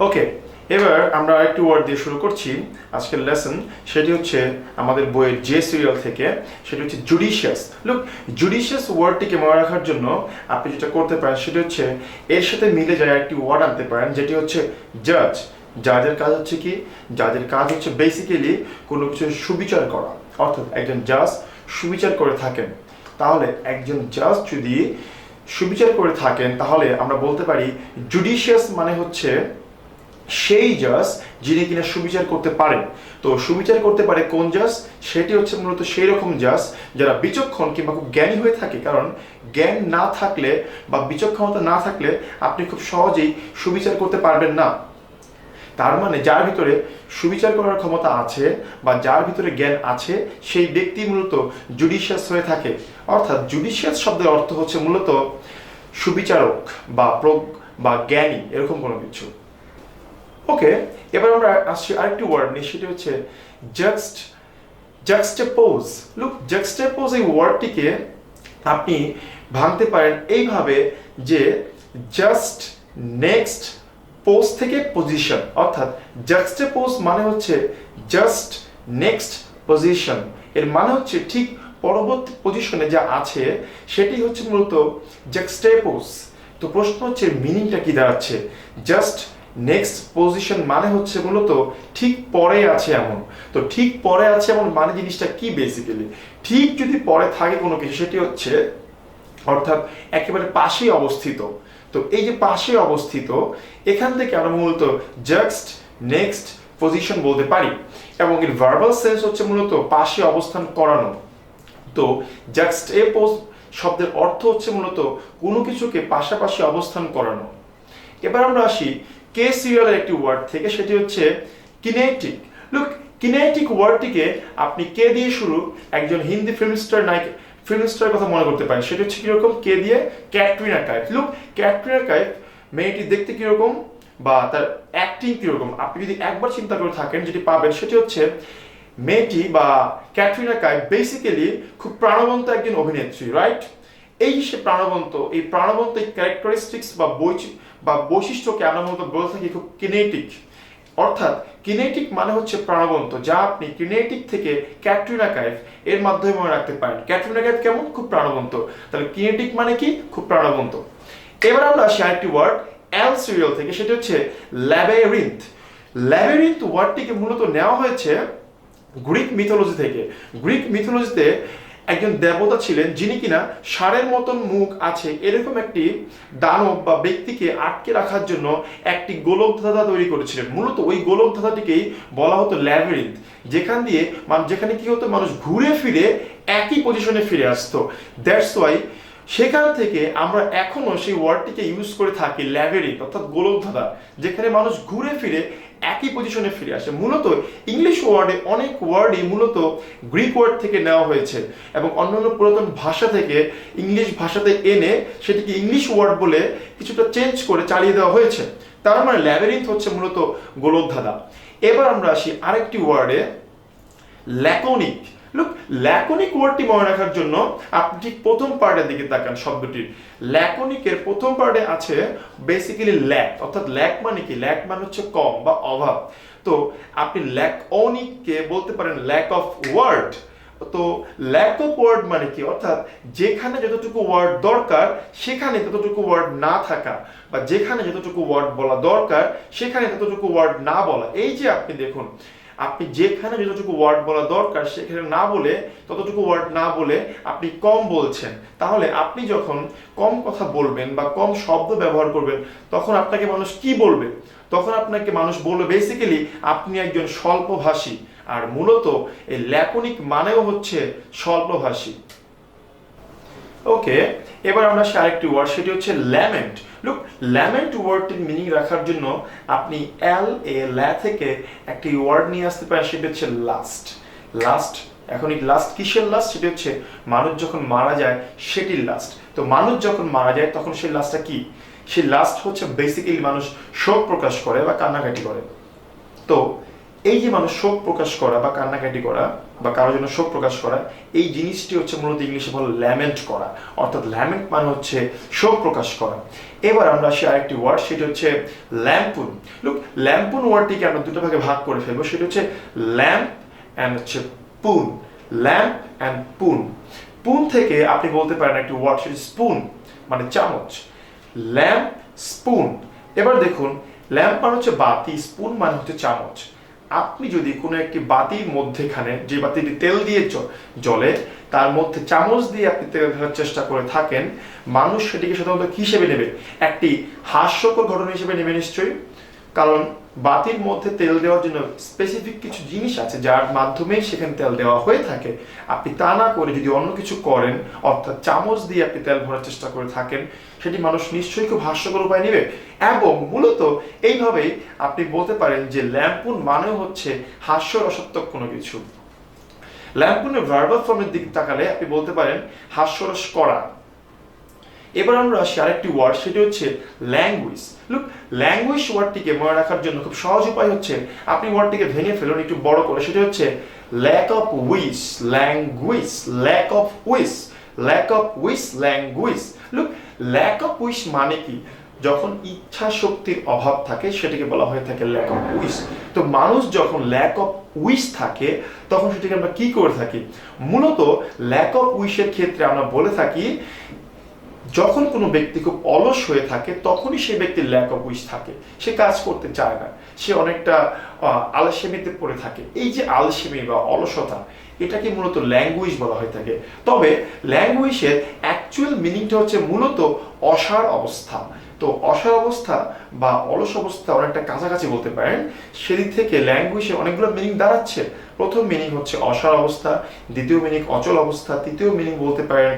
ওকে, এবার আমরা আরেকটি ওয়ার্ড দিয়ে শুরু করছি আজকের লেসন। সেটি হচ্ছে আমাদের বইয়ের যে সিরিয়াল থেকে, সেটি হচ্ছে জুডিশিয়াস। লুক, জুডিশিয়াস ওয়ার্ডটিকে মনে রাখার জন্য আপনি যেটা করতে পারেন সেটি হচ্ছে এর সাথে মিলে যায় একটি ওয়ার্ড আনতে পারেন, যেটি হচ্ছে জাজ। জাজের কাজ হচ্ছে কি? জাজের কাজ হচ্ছে বেসিক্যালি কোনো কিছু সুবিচার করা, অর্থাৎ একজন জাজ সুবিচার করে থাকেন। তাহলে একজন জাজ যদি সুবিচার করে থাকেন তাহলে আমরা বলতে পারি জুডিশিয়াস মানে হচ্ছে সেই জাজ যিনি কিনা সুবিচার করতে পারেন। তো সুবিচার করতে পারে কোন জাজ? সেটি হচ্ছে মূলত সেই রকম জাজ যারা বিচক্ষণ কিংবা খুব জ্ঞানী হয়ে থাকে। কারণ জ্ঞান না থাকলে বা বিচক্ষণতা না থাকলে আপনি খুব সহজেই সুবিচার করতে পারবেন না। তার মানে যার ভিতরে সুবিচার করার ক্ষমতা আছে বা যার ভিতরে জ্ঞান আছে সেই ব্যক্তি মূলত জুডিশিয়াস হয়ে থাকে। অর্থাৎ জুডিশিয়াস শব্দের অর্থ হচ্ছে মূলত সুবিচারক বা জ্ঞানী, এরকম কোনো কিছু। ওকে, এবার আমরা আসছি আরেকটি ওয়ার্ড নিয়ে, সেটি হচ্ছে জাক্সটাপোজ। লুক, জাক্সটাপোজ এই ওয়ার্ডটিকে আপনি ভাঙতে পারেন এইভাবে যে জাস্ট নেক্সট পোজ থেকে পজিশন, অর্থাৎ জাক্সটাপোজ মানে হচ্ছে জাস্ট নেক্সট পজিশন। এর মানে হচ্ছে ঠিক পরবর্তী পজিশনে যা আছে সেটি হচ্ছে মূলত জাক্সটাপোজ। তো প্রশ্ন হচ্ছে মিনিংটা কি দাঁড়াচ্ছে? জাস্ট নেক্সট পজিশন মানে হচ্ছে মূলত ঠিক পরে আছে এমন। তো ঠিক পরে আছে এমন মানে জিনিসটা কি? বেসিক্যালি ঠিক যদি পরে থাকে কোনো কিছু, সেটি হচ্ছে অর্থাৎ একেবারে পাশেই অবস্থিত। তো এই যে পাশে অবস্থিত, এখান থেকে আমরা মূলত জাস্ট নেক্সট পজিশন বলতে পারি, এবং এর ভার্বাল সেন্স হচ্ছে মূলত পাশে অবস্থান করানো। তো জাক্সটাপোজ শব্দের অর্থ হচ্ছে মূলত কোনো কিছুকে পাশাপাশি অবস্থান করানো। এবার আমরা আসি কে সিরিয়ালের একটি ওয়ার্ড থেকে, সেটি হচ্ছে কিনেটিক। লুক, কিনেটিক ওয়ার্ডটিকে আপনি কে দিয়ে শুরু একজন হিন্দি ফিল্মস্টার কথা মনে করতে পারেন। সেটা হচ্ছে কিরকম? কে দিয়ে ক্যাটরিনা কাইফ। লুক, ক্যাটরিনা কাইফ মেয়েটি দেখতে কিরকম বা তার অ্যাক্টিং কিরকম, আপনি যদি একবার চিন্তা করে থাকেন যেটি পাবেন সেটি হচ্ছে মেয়েটি বা ক্যাটরিনা কাইফ বেসিক্যালি খুব প্রাণবন্ত একজন অভিনেত্রী, রাইট? এই সে প্রাণবন্ত, এই প্রাণবন্ত ক্যারেক্টারিস্টিক্স বা বৈশিষ্ট্যকে আমরা মূলত বলে থাকি খুব কিনেটিক। অর্থাৎ কিনেটিক মানে হচ্ছে প্রাণবন্ত, যা আপনি কিনেটিক থেকে ক্যাটরিনা কাইফ এর মাধ্যমে মনে রাখতে পারেন। ক্যাটরিনা কাইফ কেমন? খুব প্রাণবন্ত। তাহলে কিনেটিক মানে কি? খুব প্রাণবন্ত। এবার আমরা আসি আরেকটি ওয়ার্ড এল সিরিয়াল থেকে, সেটা হচ্ছে ল্যাবিরিন্থ। ল্যাবিরিন্থ ওয়ার্ডটিকে মূলত নেওয়া হয়েছে গ্রিক মিথোলজি থেকে। গ্রিক মিথোলজিতে একজন দেবতা ছিলেন যিনি কিনা ষাঁড়ের মতন মুখ আছে এরকম একটি দানব বা ব্যক্তিকে আটকে রাখার জন্য একটি গোলকধাঁধা তৈরি করেছিলেন। মূলত ওই গোলকধাঁধাটিকেই বলা হতো ল্যাবিরিন্থ, যেখানে কি হতো, মানুষ ঘুরে ফিরে একই পজিশনে ফিরে আসতো। দ্যাটস ওয়াই সেখান থেকে আমরা এখনো সেই ওয়ার্ডটিকে ইউজ করে থাকি, ল্যাবিরিন্থ অর্থাৎ গোলকধাঁধা, যেখানে মানুষ ঘুরে ফিরে একই পজিশনে ফিরে আসে। মূলত ইংলিশ ওয়ার্ডে অনেক ওয়ার্ডই মূলত গ্রিক ওয়ার্ড থেকে নেওয়া হয়েছে এবং অন্যান্য পুরাতন ভাষা থেকে ইংলিশ ভাষাতে এনে সেটিকে ইংলিশ ওয়ার্ড বলে কিছুটা চেঞ্জ করে চালিয়ে দেওয়া হয়েছে। তার মানে ল্যাবিরিন্থ হচ্ছে মূলত গোলকধাঁধা। এবার আমরা আসি আরেকটি ওয়ার্ডে, ল্যাকোনিক। লুক, ল্যাকোনিক ওয়ার্ডটি মনে রাখার জন্য আপনি ঠিক প্রথম পার্টের দিকে তাকান শব্দটির। ল্যাকোনিকের প্রথম পার্টে আছে বেসিক্যালি ল্যাক, অর্থাৎ ল্যাক মানে কি? ল্যাক মানে হচ্ছে কম বা অভাব। তো আপনি ল্যাকোনিককে বলতে পারেন ল্যাক অফ ওয়ার্ড। তো ল্যাক অফ ওয়ার্ড মানে কি? অর্থাৎ যেখানে যতটুকু ওয়ার্ড দরকার সেখানে ততটুকু ওয়ার্ড না থাকা, বা যেখানে যতটুকু ওয়ার্ড বলা দরকার সেখানে ততটুকু ওয়ার্ড না বলা। এই যে আপনি দেখুন, আপনি যেখানে যতটুকু ওয়ার্ড বলা দরকার সেখানে না বলে, ততটুকু ওয়ার্ড না বলে আপনি কম বলছেন। তাহলে আপনি যখন কম কথা বলবেন বা কম শব্দ ব্যবহার করবেন তখন আপনাকে মানুষ কি বলবে? তখন আপনাকে মানুষ বলবে বেসিক্যালি আপনি একজন স্বল্পভাষী। আর মূলত এই ল্যাকোনিক মানেও হচ্ছে স্বল্পভাষী। ওকে, এবার আমরা আসি আরেকটি ওয়ার্ড, সেটি হচ্ছে ল্যামেন্ট। লুক, ল্যামেন্ট ওয়ার্ডটির মিনিং রাখার জন্য আপনি ল্যা থেকে একটি ওয়ার্ড নিয়ে আসতে পারেন, সেটা হচ্ছে লাস্ট। লাস্ট, এখন এই লাস্ট কিসের লাস্ট? সেটা হচ্ছে মানুষ যখন মারা যায় সেটির লাস্ট। তো মানুষ যখন মারা যায় তখন সেই লাস্টটা কি? সেই লাস্ট হচ্ছে বেসিক্যালি মানুষ শোক প্রকাশ করে বা কান্নাকাটি করে। তো এই যে মানুষ শোক প্রকাশ করা বা কান্নাকাটি করা বা কারোর জন্য শোক প্রকাশ করা, এই জিনিসটি হচ্ছে মূলত ইংলিশে বলে ল্যামেন্ট করা, অর্থাৎ ল্যামেন্ট মানে হচ্ছে শোক প্রকাশ করা। এবার আমরা আসি আরেকটি ওয়ার্ড, সেটা হচ্ছে ল্যাম্পুন। লুক, ল্যাম্পুন ওয়ার্ডটিকে আমরা দুটো ভাগে ভাগ করে ফেলবো, সেটা হচ্ছে ল্যাম্প অ্যান্ড হচ্ছে পুন। Lamp and পুন। পুন থেকে আপনি বলতে পারেন একটি ওয়ার্ড, সেটা স্পুন মানে চামচ। Lamp, spoon. এবার দেখুন, ল্যাম্প মানে হচ্ছে বাতি, স্পুন মানে হচ্ছে চামচ। আপনি যদি কোনো একটি বাতির মধ্যেখানে, যে বাতিটি তেল দিয়ে জ্বলে, তার মধ্যে চামচ দিয়ে আপনি তেল দেওয়ার চেষ্টা করে থাকেন, মানুষ সেটিকে সাধারণত কি হিসেবে নেবে? একটি হাস্যকর ঘটনা হিসেবে নেবে নিশ্চয়ই। কারণ বাতির মধ্যে তেল দেওয়ার জন্য স্পেসিফিক কিছু জিনিস আছে যার মাধ্যমে সেখানে তেল দেওয়া হয়ে থাকে। আপনি তা না করে যদি অন্য কিছু করেন, অর্থাৎ চামচ দিয়ে আপনি তেল ভরার চেষ্টা করে থাকেন, সেটি মানুষ নিশ্চয়ই খুব হাস্যকর উপায় নেবে। এবং মূলত এইভাবেই আপনি বলতে পারেন যে ল্যাম্পুন মানে হচ্ছে হাস্যরসাত্মক কোনো কিছু। ল্যাম্পুনের ভার্বাল ফর্মের দিকে তাকালে আপনি বলতে পারেন হাস্যরস করা। এবার আমরা আসি আরেকটি ওয়ার্ড, সেটি হচ্ছে ল্যাঙ্গুয়েজ। লুক, ল্যাঙ্গুয়েজ ওয়ার্ডটিকে মনে রাখার জন্য খুব সহজ উপায় হচ্ছে আপনি ওয়ার্ডটিকে ভেঙে ফেলুন একটু বড় করে, সেটা হচ্ছে lack of wish language. Lack of wish, lack of wish language. Look, lack of wish মানে কি? যখন ইচ্ছা শক্তির অভাব থাকে সেটাকে বলা হয়ে থাকে ল্যাক অফ উইস। তো মানুষ যখন ল্যাক অফ উইস থাকে তখন সেটাকে আমরা কি করে থাকি? মূলত ল্যাক অফ উইসের ক্ষেত্রে আমরা বলে থাকি যখন কোনো ব্যক্তি খুব অলস হয়ে থাকে তখনই সেই ব্যক্তির ল্যাক অফ উইশ থাকে, সে কাজ করতে চায় না, সে অনেকটা আলসেমিতে পড়ে থাকে। এই যে আলসেমি বা অলসতা, এটাকে মূলত ল্যাঙ্গুয়েজ বলা হয়ে থাকে। তবে ল্যাঙ্গুয়েজের অ্যাকচুয়াল মিনিংটা হচ্ছে মূলত অসাড় অবস্থা। তো অসাড় অবস্থা বা অলস অবস্থা অনেকটা কাছাকাছি বলতে পারেন। সেদিক থেকে ল্যাঙ্গুয়েজের অনেকগুলো মিনিং দাঁড়াচ্ছে। প্রথম মিনিং হচ্ছে অসাড় অবস্থা, দ্বিতীয় মিনিং অচল অবস্থা, তৃতীয় মিনিং বলতে পারেন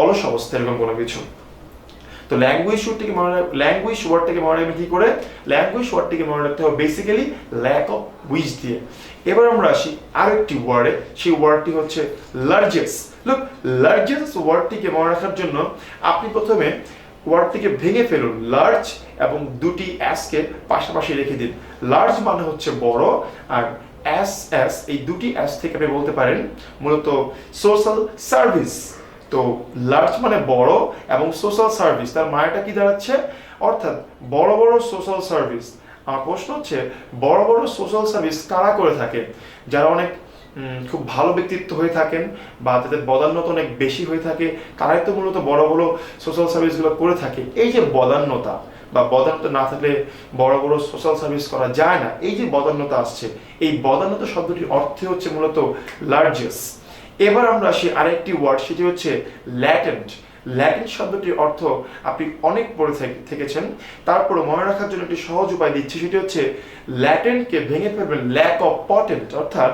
অলস অবস্থা, এরকম কোনো কিছু। তো ল্যাঙ্গুয়েজ ওয়ার্ডটাকে মনে রাখবেন কি করে? ল্যাঙ্গুয়েজ ওয়ার্ডটিকে মনে রাখতে হবে বেসিক্যালি ল্যাক অফ উইচ দিয়ে। এবার আমরা আসি আরেকটি ওয়ার্ডে, সেই ওয়ার্ডটি হচ্ছে লার্জেস্ট। লুক, লার্জেস্ট ওয়ার্ডটিকে মনে রাখার জন্য আপনি প্রথমে ওয়ার্ডটিকে ভেঙে ফেলুন। লার্জ এবং দুটি এসকে পাশাপাশি রেখে দিন। লার্জ মানে হচ্ছে বড়, আর এস এই দুটি এস থেকে আপনি বলতে পারেন মূলত সোশ্যাল সার্ভিস। তো লার্জ মানে বড় এবং সোশ্যাল সার্ভিস, তার মানেটা কি দাঁড়াচ্ছে? অর্থাৎ বড় বড় সোশ্যাল সার্ভিস। আমার প্রশ্ন হচ্ছে বড় বড় সোশ্যাল সার্ভিস কারা করে থাকে? যারা অনেক খুব ভালো ব্যক্তিত্ব হয়ে থাকেন বা তাদের বদান্যতা অনেক বেশি হয়ে থাকে, তারাই তো মূলত বড় বড় সোশ্যাল সার্ভিসগুলো করে থাকে। এই যে বদান্যতা বা বদান্যতা না থাকলে বড় বড় সোশ্যাল সার্ভিস করা যায় না, এই যে বদান্যতা আসছে, এই বদান্যতা শব্দটির অর্থ হচ্ছে মূলত লার্জেস্ট। এবার আমরা আসি আরেকটি ওয়ার্ড, সেটি হচ্ছে ল্যাটেন্ট। ল্যাটেন্ট শব্দটির অর্থ আপনি অনেক পড়ে থেকেছেন, তারপরে মনে রাখার জন্য একটি সহজ উপায় দিচ্ছি, সেটি হচ্ছে ল্যাটেন্টকে ভেঙে ফেলবেন ল্যাক অফ পটেন্ট, অর্থাৎ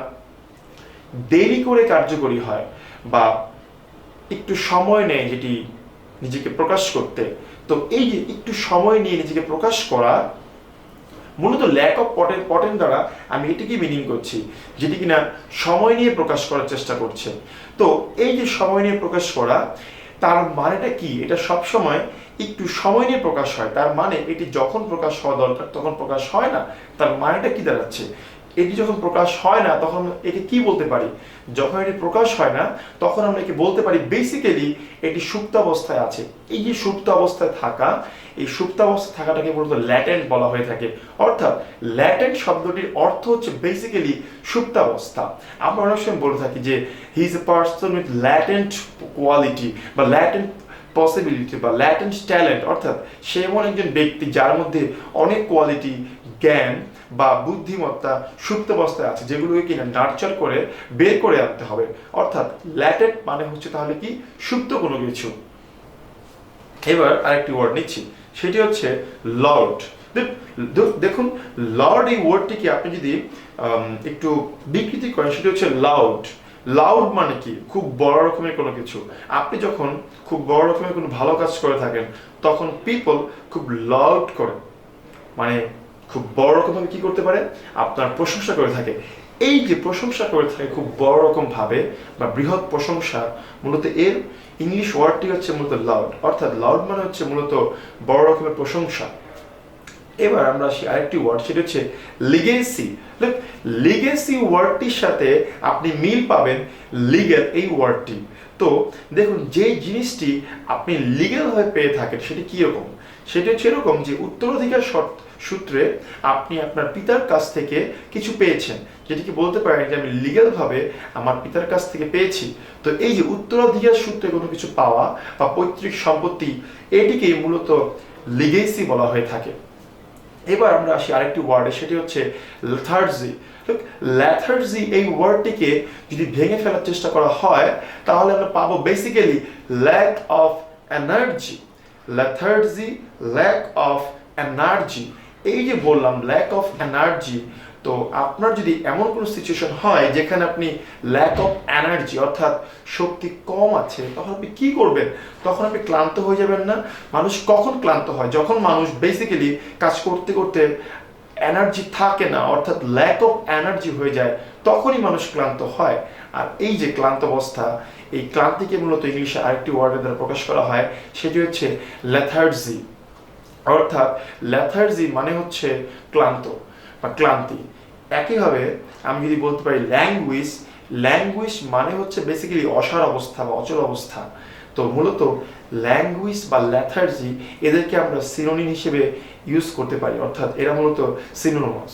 দেরি করে কার্যকরী হয় বা একটু সময় নেয় যেটি নিজেকে প্রকাশ করতে। তো এই যে একটু সময় নিয়ে নিজেকে প্রকাশ করা, মূলত ল্যাক অফ পটেন্ট দ্বারা আমি এটিকে মিনিং করছি, যেটি কিনা সময় নিয়ে প্রকাশ করার চেষ্টা করছে। তো এই যে সময় নিয়ে প্রকাশ করা, তার মানেটা কি? এটা সবসময় একটু সময় নিয়ে প্রকাশ হয়, তার মানে এটি যখন প্রকাশ হওয়া দরকার তখন প্রকাশ হয় না। তার মানেটা কি দাঁড়াচ্ছে? এটি যখন প্রকাশ হয় না তখন একে কি বলতে পারি? যখন এটি প্রকাশ হয় না তখন আমরা একে বলতে পারি বেসিক্যালি এটি সুপ্তাবস্থায় আছে। এই যে সুপ্তাবস্থায় থাকা, এই সুপ্তাবস্থায় থাকাটাকে মূলত ল্যাটেন্ট বলা হয়ে থাকে। অর্থাৎ ল্যাটেন্ট শব্দটির অর্থ হচ্ছে বেসিক্যালি সুপ্তাবস্থা। আমরা অনেক সময় বলে থাকি যে he is a person with latent quality বা ল্যাটেন্ট পসিবিলিটি বা ল্যাটেন্ট ট্যালেন্ট, অর্থাৎ সে এমন একজন ব্যক্তি যার মধ্যে অনেক কোয়ালিটি, জ্ঞান বা বুদ্ধিমত্তা সুপ্তাবস্থায় আছে, যেগুলোকে কিনা নার্চার করে বের করে আনতে হবে। অর্থাৎ ল্যাটেন্ট মানে হচ্ছে তাহলে কি? সুপ্ত কোনো কিছু। এবার আরেকটি ওয়ার্ড নিচ্ছি, সেটি হচ্ছে লর্ড। দেখুন, লর্ড এই ওয়ার্ডটিকে আপনি যদি একটু বিকৃতি করেন, সেটি হচ্ছে লাউড। লাউড মানে কি? খুব বড় রকমের কোনো কিছু। আপনি যখন খুব বড় রকমের কোনো ভালো কাজ করে থাকেন তখন পিপল খুব লাউড করে, মানে খুব বড় রকম ভাবে কি করতে পারে? আপনার প্রশংসা করে থাকে। এই যে প্রশংসা করে থাকে খুব বড় রকম ভাবে বা বৃহৎ প্রশংসা, মূলত এর ইংলিশ ওয়ার্ডটি হচ্ছে মূলত লাউড। অর্থাৎ লাউড মানে হচ্ছে মূলত বড় রকমের প্রশংসা। এবার আমরা আসি আরেকটি ওয়ার্ড, সেটা হচ্ছে লিগেসি। লিগেসি ওয়ার্ডটির সাথে আপনি মিল পাবেন লিগ্যাল এই ওয়ার্ডটি। তো দেখুন, যে জিনিসটি আপনি লিগ্যালভাবে পেয়ে থাকেন সেটি কীরকম, সেটি হচ্ছে এরকম যে উত্তরাধিকার সূত্রে আপনি আপনার পিতার কাছ থেকে কিছু পেয়েছেন, যেটিকে বলতে পারেন যে আমি লিগ্যালভাবে আমার পিতার কাছ থেকে পেয়েছি। তো এই যে উত্তরাধিকার সূত্রে কোনো কিছু পাওয়া বা পৈতৃক সম্পত্তি, এটিকে মূলত লিগেসি বলা হয়ে থাকে। এবার আমরা আসি আরেকটি ওয়ার্ডে, সেটি হচ্ছে লেথার্জি। লেথার্জি এই ওয়ার্ডটিকে যদি ভেঙে ফেলার চেষ্টা করা হয় তাহলে আমরা পাবো basically lack of energy. Lethargy, lack of energy. এই যে বললাম ল্যাক অফ এনার্জি, তো আপনার যদি এমন কোনো সিচুয়েশন হয় যেখানে আপনি ল্যাক অফ এনার্জি অর্থাৎ শক্তি কম আছে, তখন আপনি কি করবেন? তখন আপনি ক্লান্ত হয়ে যাবেন না? মানুষ কখন ক্লান্ত হয়? যখন মানুষ বেসিক্যালি কাজ করতে করতে এনার্জি থাকে না, অর্থাৎ ল্যাক অফ এনার্জি হয়ে যায়, তখনই মানুষ ক্লান্ত হয়। আর এই যে ক্লান্ত অবস্থা, এই ক্লান্তিকে মূলত ইংলিশে আরেকটি ওয়ার্ডের দ্বারা প্রকাশ করা হয়, সেটি হচ্ছে লেথার্জি। অর্থাৎ লেথার্জি মানে হচ্ছে ক্লান্ত বা ক্লান্তি। একইভাবে আমি যদি বলতে পারি ল্যাঙ্গুয়েজ, ল্যাঙ্গুয়েজ মানে হচ্ছে বেসিক্যালি অসাড় অবস্থা বা অচল অবস্থা। তো মূলত ল্যাঙ্গুয়েজ বা লেথার্জি, এদেরকে আমরা সিনোনিম হিসেবে ইউজ করতে পারি, অর্থাৎ এরা মূলত সিনোনিমাস।